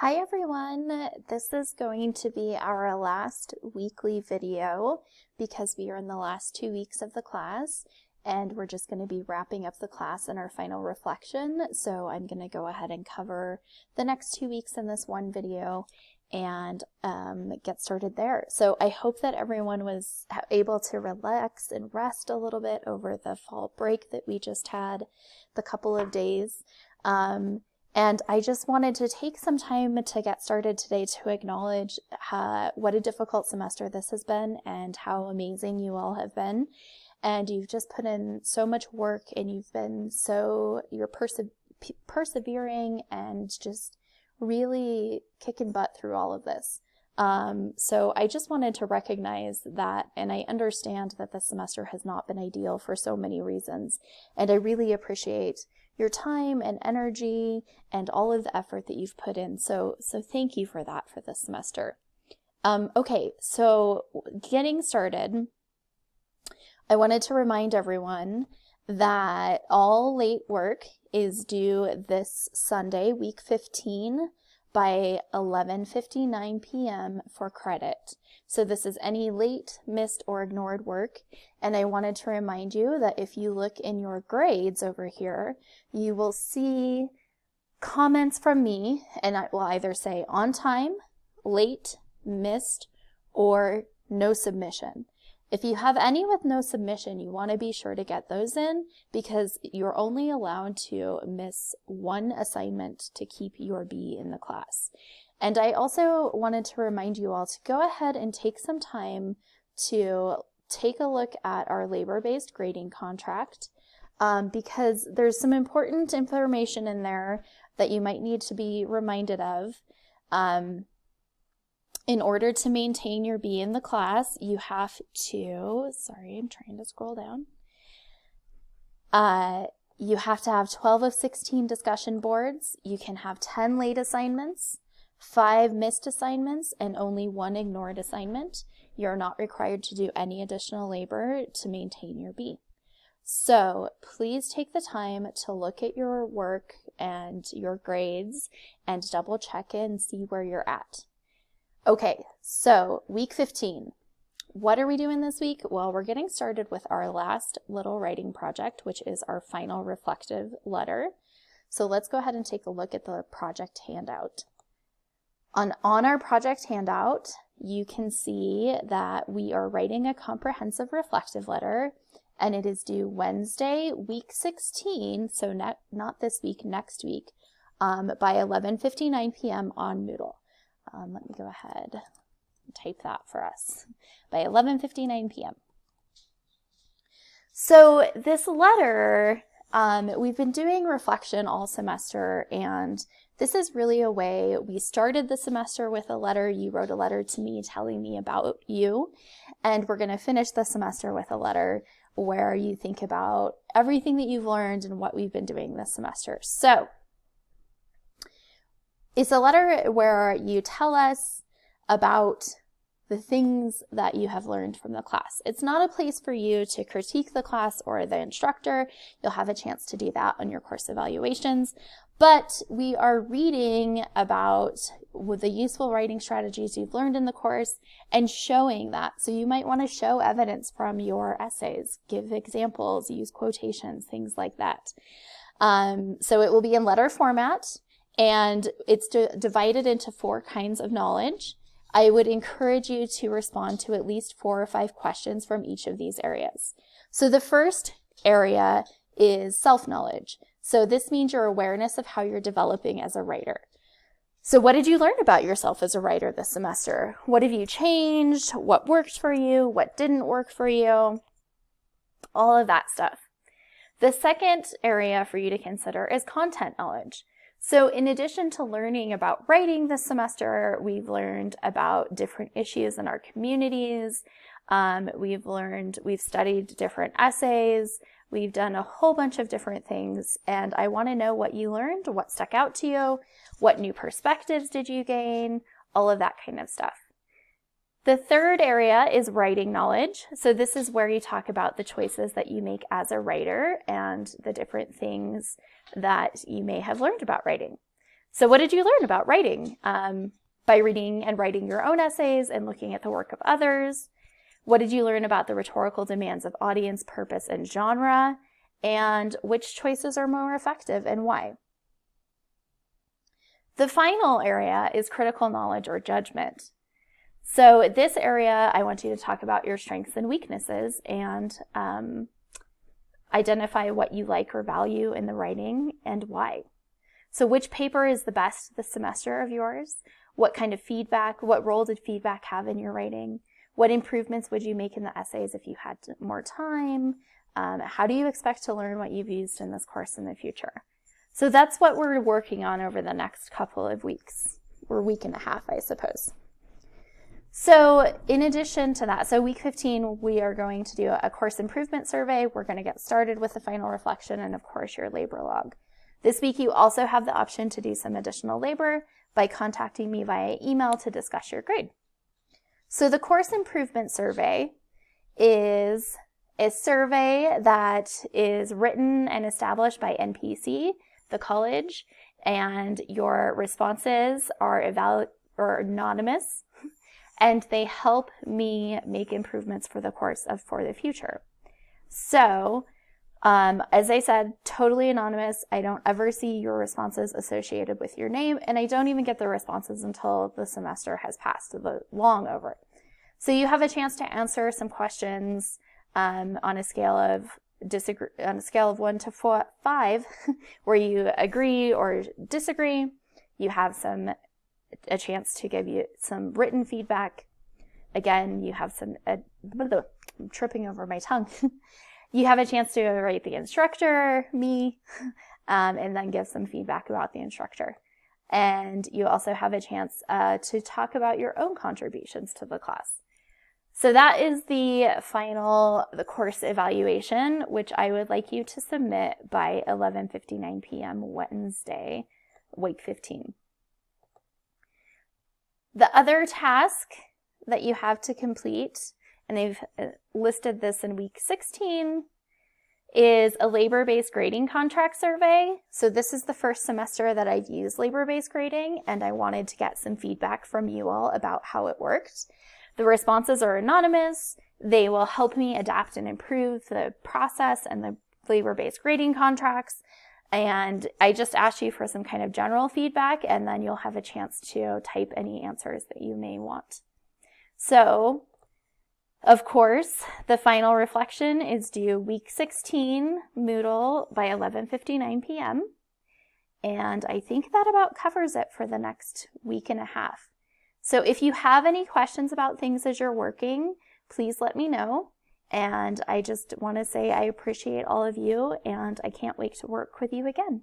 Hi everyone, this is going to be our last weekly video because we are in the last 2 weeks of the class and we're just going to be wrapping up the class in our final reflection. So I'm going to go ahead and cover the next 2 weeks in this one video and get started there. So I hope that everyone was able to relax and rest a little bit over the fall break that we just had, the couple of days. And I just wanted to take some time to get started today to acknowledge what a difficult semester this has been and how amazing you all have been. And you've just put in so much work and you're persevering and just really kicking butt through all of this. So I just wanted to recognize that, and I understand that this semester has not been ideal for so many reasons. And I really appreciate your time and energy and all of the effort that you've put in. So thank you for that for this semester. Okay, so getting started, I wanted to remind everyone that all late work is due this Sunday, week 15, by 11:59 p.m. for credit. So this is any late, missed, or ignored work. And I wanted to remind you that if you look in your grades over here, you will see comments from me, and I will either say on time, late, missed, or no submission. If you have any with no submission, you want to be sure to get those in because you're only allowed to miss one assignment to keep your B in the class. And I also wanted to remind you all to go ahead and take some time to take a look at our labor-based grading contract because there's some important information in there that you might need to be reminded of. In order to maintain your B in the class, you have to, sorry, I'm trying to scroll down. You have to have 12 of 16 discussion boards. You can have 10 late assignments, 5 missed assignments, and only 1 ignored assignment. You're not required to do any additional labor to maintain your B. So please take the time to look at your work and your grades and double check in and see where you're at. Okay, so week 15. What are we doing this week? Well, we're getting started with our last little writing project, which is our final reflective letter. So let's go ahead and take a look at the project handout. On our project handout, you can see that we are writing a comprehensive reflective letter, and it is due Wednesday, week 16, so not this week, next week, by 11:59 p.m. on Moodle. Let me go ahead and type that for us, by 11:59 p.m. So this letter, we've been doing reflection all semester, and this is really a way, we started the semester with a letter. You wrote a letter to me telling me about you, and we're going to finish the semester with a letter where you think about everything that you've learned and what we've been doing this semester. So it's a letter where you tell us about the things that you have learned from the class. It's not a place for you to critique the class or the instructor. You'll have a chance to do that on your course evaluations. But we are reading about the useful writing strategies you've learned in the course and showing that. So you might want to show evidence from your essays, give examples, use quotations, things like that. So it will be in letter format. And it's divided into 4 kinds of knowledge. I would encourage you to respond to at least 4 or 5 questions from each of these areas. So the first area is self-knowledge. So this means your awareness of how you're developing as a writer. So what did you learn about yourself as a writer this semester? What have you changed? What worked for you? What didn't work for you? All of that stuff. The second area for you to consider is content knowledge. So in addition to learning about writing this semester, we've learned about different issues in our communities. We've studied different essays. We've done a whole bunch of different things. And I want to know what you learned, what stuck out to you, what new perspectives did you gain, all of that kind of stuff. The third area is writing knowledge. So this is where you talk about the choices that you make as a writer and the different things that you may have learned about writing. So what did you learn about writing? By reading and writing your own essays and looking at the work of others. What did you learn about the rhetorical demands of audience, purpose, and genre? And which choices are more effective and why? The final area is critical knowledge or judgment. So this area, I want you to talk about your strengths and weaknesses and identify what you like or value in the writing and why. So which paper is the best this semester of yours? What kind of feedback, what role did feedback have in your writing? What improvements would you make in the essays if you had more time? How do you expect to learn what you've used in this course in the future? So that's what we're working on over the next couple of weeks, or week and a half, I suppose. So in addition to that, so week 15, we are going to do a course improvement survey. We're going to get started with the final reflection and, of course, your labor log. This week, you also have the option to do some additional labor by contacting me via email to discuss your grade. So the course improvement survey is a survey that is written and established by NPC, the college, and your responses are anonymous, and they help me make improvements for the course for the future. So, as I said, totally anonymous. I don't ever see your responses associated with your name, and I don't even get the responses until the semester has passed, long over. So you have a chance to answer some questions on a scale of 1 to 5, where you agree or disagree. You have a chance to give you some written feedback. Again, you have I'm tripping over my tongue. You have a chance to write the instructor, me, and then give some feedback about the instructor. And you also have a chance to talk about your own contributions to the class. So that is the course evaluation, which I would like you to submit by 11:59 p.m. Wednesday, week 15. The other task that you have to complete, and they've listed this in week 16, is a labor-based grading contract survey. So this is the first semester that I've used labor-based grading, and I wanted to get some feedback from you all about how it worked. The responses are anonymous. They will help me adapt and improve the process and the labor-based grading contracts. And I just asked you for some kind of general feedback, and then you'll have a chance to type any answers that you may want. So, of course, the final reflection is due week 16, Moodle, by 11:59 p.m. And I think that about covers it for the next week and a half. So if you have any questions about things as you're working, please let me know. And I just want to say I appreciate all of you, and I can't wait to work with you again.